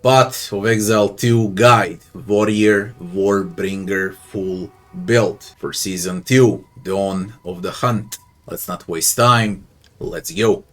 Path of Exile 2 Guide, Warrior Warbringer Full Build for Season 2, Dawn of the Hunt. Let's not waste time, let's go.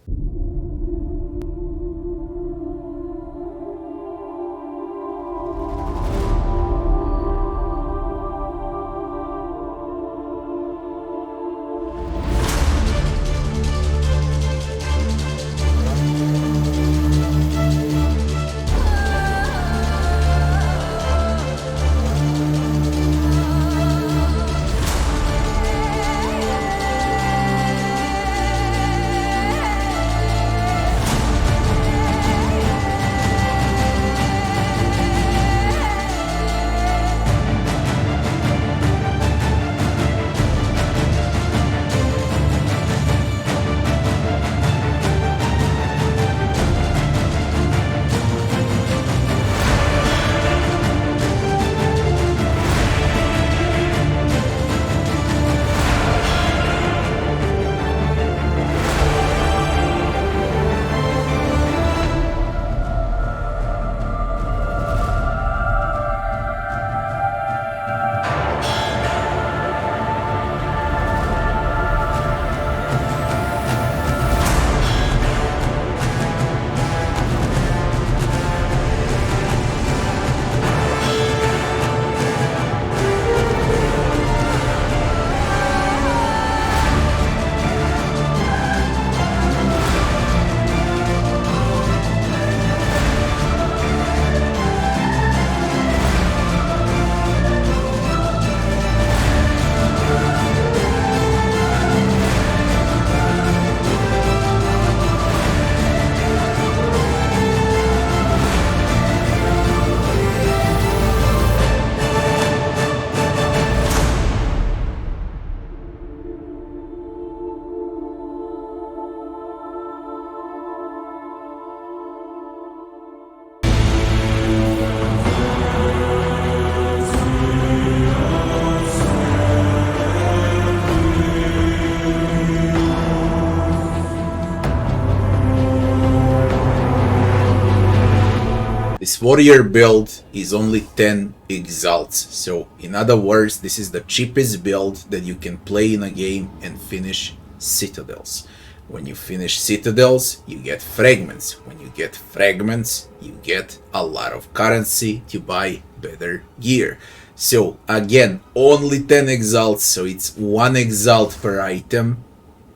This warrior build is only 10 exalts, so in other words, this is the cheapest build that you can play in a game and finish citadels. When you finish citadels, you get fragments. When you get fragments, you get a lot of currency to buy better gear. So again, only 10 exalts, so it's 1 exalt per item,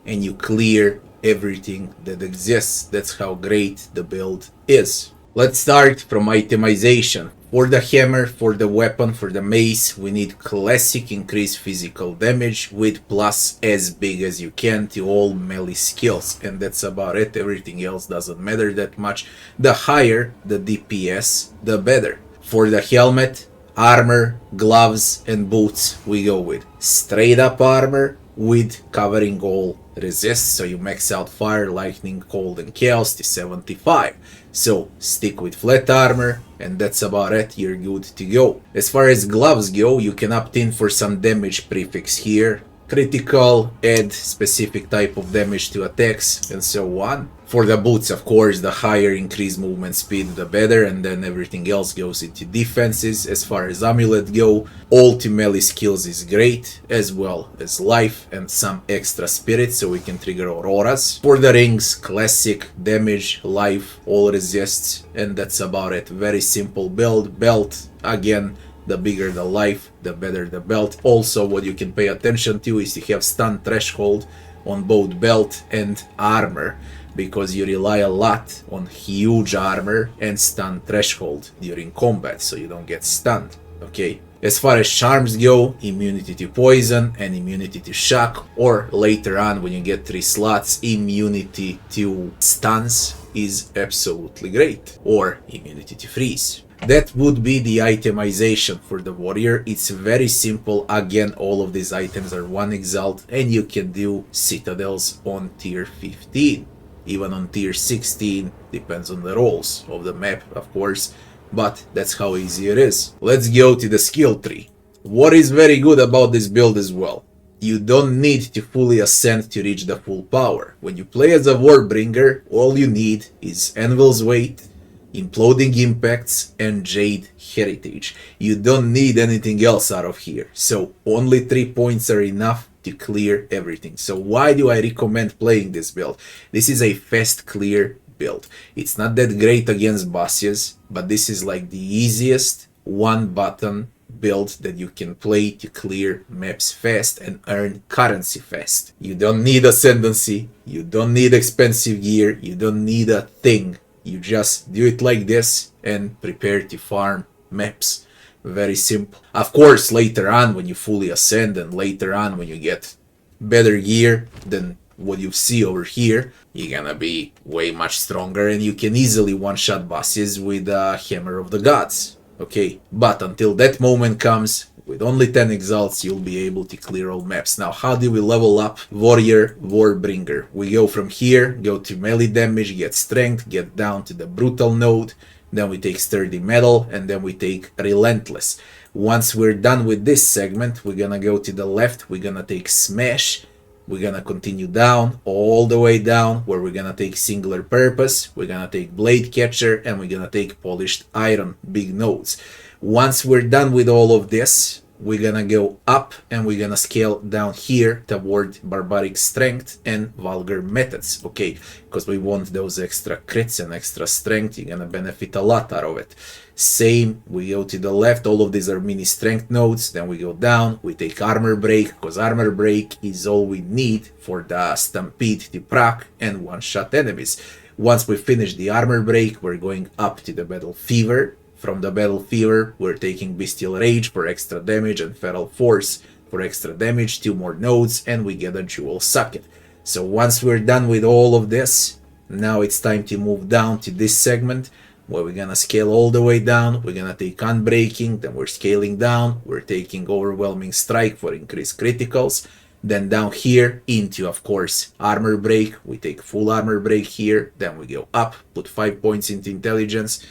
and you clear everything that exists. That's how great the build is. Let's start from itemization. For the hammer, for the weapon, for the mace, we need classic increased physical damage with plus as big as you can to all melee skills. And that's about it. Everything else doesn't matter that much. The higher the DPS, the better. For the helmet, armor, gloves, and boots, we go with straight up armor with covering all resists, so you max out fire, lightning, cold, and chaos to 75. So stick with flat armor, and that's about it, you're good to go. As far as gloves go, you can opt in for some damage prefix here. Critical, add specific type of damage to attacks, and so on. For the boots, of course, the higher increased movement speed, the better, and then everything else goes into defenses. As far as amulet go, all to melee skills is great, as well as life and some extra spirit, so we can trigger auroras. For the rings, classic, damage, life, all resists, and that's about it. Very simple build. Belt, again, the bigger the life, the better the belt. Also, what you can pay attention to is to have stun threshold on both belt and armor, because you rely a lot on huge armor and stun threshold during combat, so you don't get stunned, okay? As far as charms go, immunity to poison and immunity to shock, or later on when you get 3 slots, immunity to stuns is absolutely great, or immunity to freeze. That would be the itemization for the warrior. It's very simple. Again, all of these items are 1 exalt, and you can do citadels on tier 15. Even on tier 16, depends on the roles of the map, of course, but that's how easy it is. Let's go to the skill tree. What is very good about this build as well, you don't need to fully ascend to reach the full power. When you play as a Warbringer, all you need is Anvil's Weight, Imploding Impacts, and Jade Heritage. You don't need anything else out of here. So only 3 points are enough to clear everything. So why do I recommend playing this build? This is a fast clear build. It's not that great against bosses, but this is like the easiest one button build that you can play to clear maps fast and earn currency fast. You don't need Ascendancy, you don't need expensive gear, you don't need a thing. You just do it like this and prepare to farm maps. Very simple. Of course, later on when you fully ascend and later on when you get better gear than what you see over here, you're gonna be way much stronger and you can easily one-shot bosses with Hammer of the Gods. Okay, but until that moment comes, with only 10 exalts, you'll be able to clear all maps. Now, how do we level up Warrior Warbringer? We go from here, go to melee damage, get strength, get down to the brutal node, then we take sturdy metal, and then we take relentless. Once we're done with this segment, we're gonna go to the left, we're gonna take smash, we're gonna continue down, all the way down, where we're gonna take singular purpose, we're gonna take blade catcher, and we're gonna take polished iron, big nodes. Once we're done with all of this, we're gonna go up and we're gonna scale down here toward barbaric strength and vulgar methods, okay? Because we want those extra crits and extra strength, you're gonna benefit a lot out of it. Same, we go to the left, all of these are mini strength nodes, then we go down, we take armor break, because armor break is all we need for the stampede to proc and one-shot enemies. Once we finish the armor break, we're going up to the battle fever. From the battle fever, we're taking bestial rage for extra damage and feral force for extra damage, 2 more nodes, and we get a jewel socket. So once we're done with all of this, now it's time to move down to this segment where we're gonna scale all the way down. We're gonna take unbreaking, then we're scaling down, we're taking overwhelming strike for increased criticals, then down here into, of course, armor break. We take full armor break here, then we go up, put 5 points into intelligence,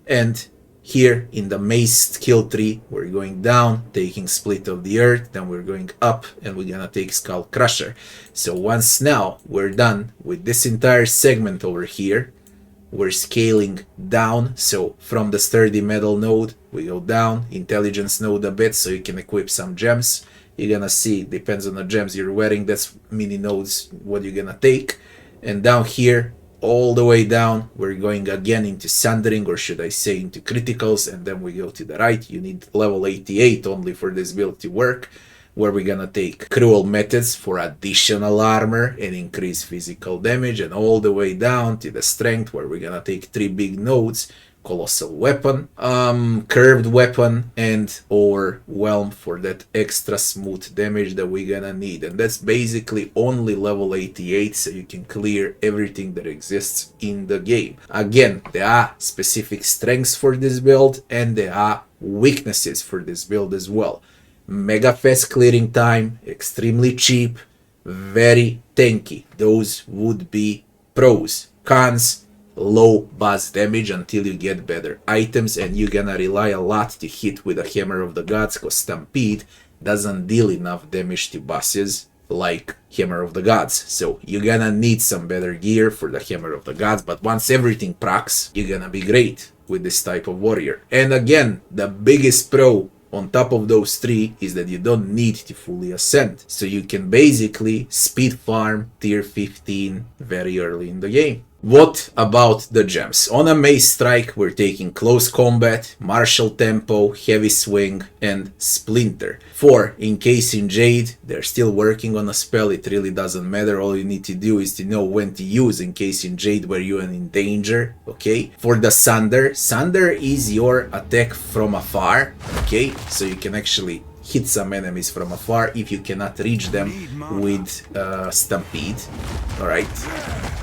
and here in the mace skill tree, we're going down, taking split of the earth, then we're going up and we're gonna take skull crusher. So once now we're done with this entire segment over here, we're scaling down. So from the sturdy metal node, we go down, intelligence node a bit so you can equip some gems. You're gonna see, depends on the gems you're wearing, that's mini nodes what you're gonna take. And down here, all the way down, we're going again into sundering, or should I say into criticals, and then we go to the right. You need level 88 only for this build to work, where we're gonna take cruel methods for additional armor and increase physical damage, and all the way down to the strength, where we're gonna take 3 big nodes, colossal weapon, curved weapon, and overwhelm for that extra smooth damage that we're gonna need. And that's basically only level 88, so you can clear everything that exists in the game. Again, there are specific strengths for this build and there are weaknesses for this build as well. Mega fast clearing time, extremely cheap, very tanky. Those would be pros. Cons: low buzz damage until you get better items, and you're gonna rely a lot to hit with a Hammer of the Gods, because Stampede doesn't deal enough damage to bosses like Hammer of the Gods. So you're gonna need some better gear for the Hammer of the Gods, but once everything procs, you're gonna be great with this type of warrior. And again, the biggest pro on top of those 3 is that you don't need to fully ascend. So you can basically speed farm tier 15 very early in the game. What about the gems? On a mace strike, we're taking close combat, martial tempo, heavy swing, and splinter. For encasing jade, they're still working on a spell. It really doesn't matter. All you need to do is to know when to use encasing jade where you're in danger. Okay. For the sunder, sunder is your attack from afar. Okay, so you can actually hit some enemies from afar if you cannot reach them with stampede. All right.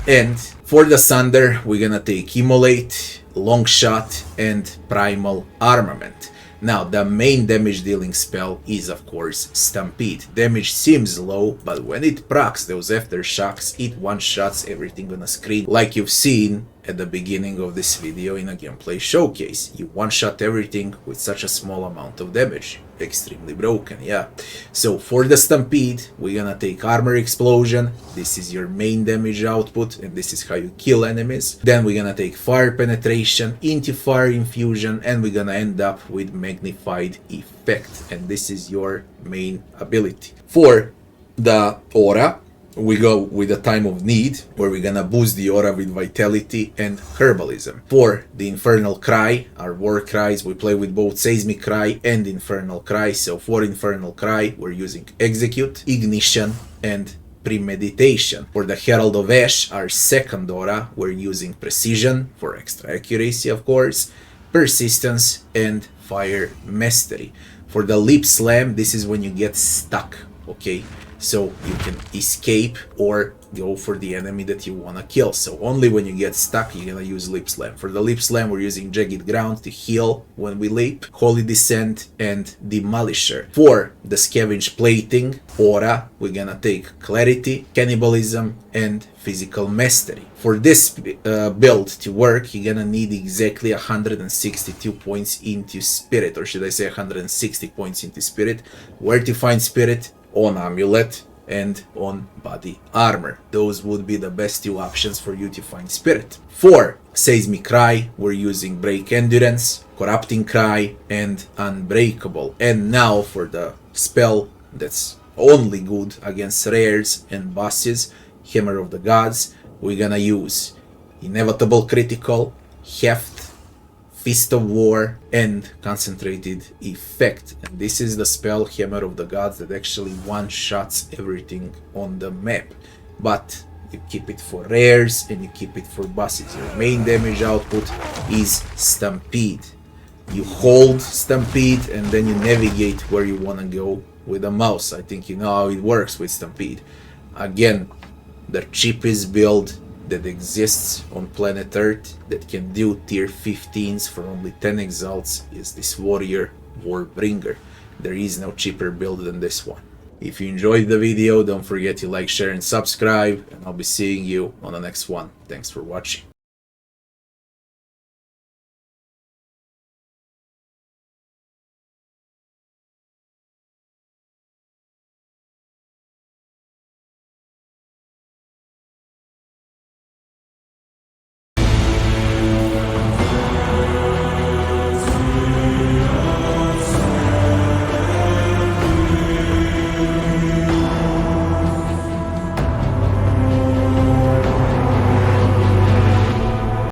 And for the Sunder, we're gonna take Immolate, Long Shot, and Primal Armament. Now, the main damage dealing spell is, of course, Stampede. Damage seems low, but when it procs those aftershocks, it one-shots everything on the screen, like you've seen at the beginning of this video in a gameplay showcase. You one-shot everything with such a small amount of damage. Extremely broken, yeah. So for the Stampede, we're gonna take Armor Explosion. This is your main damage output, and this is how you kill enemies. Then we're gonna take Fire Penetration into Fire Infusion, and we're gonna end up with Magnified Effect, and this is your main ability. For the Aura, we go with the Time of Need, where we're gonna boost the aura with Vitality and Herbalism. For the Infernal Cry, our war cries, we play with both Seismic Cry and Infernal Cry. So for Infernal Cry, we're using Execute, Ignition, and Premeditation. For the Herald of Ash, our second aura, we're using Precision, for extra accuracy of course, Persistence, and Fire Mastery. For the Lip Slam, this is when you get stuck, okay? So you can escape or go for the enemy that you wanna kill. So only when you get stuck, you're gonna use Lip Slam. For the Lip Slam, we're using Jagged Ground to heal when we leap, Holy Descent, and Demolisher. For the Scavenge Plating aura, we're gonna take Clarity, Cannibalism, and Physical Mastery. For this build to work, you're gonna need exactly 162 points into Spirit, or should I say 160 points into Spirit. Where to find Spirit? On Amulet and on Body Armor. Those would be the best two options for you to find Spirit. For Seismic Cry, we're using Break Endurance, Corrupting Cry, and Unbreakable. And now for the spell that's only good against rares and bosses, Hammer of the Gods, we're gonna use Inevitable Critical, Heft, Fist of War, and Concentrated Effect. And this is the spell Hammer of the Gods that actually one-shots everything on the map. But you keep it for rares and you keep it for bosses. Your main damage output is Stampede. You hold Stampede and then you navigate where you want to go with a mouse. I think you know how it works with Stampede. Again, the cheapest build that exists on planet Earth that can do tier 15s for only 10 exalts is this Warrior Warbringer. There is no cheaper build than this one. If you enjoyed the video, don't forget to like, share, and subscribe, and I'll be seeing you on the next one. Thanks for watching.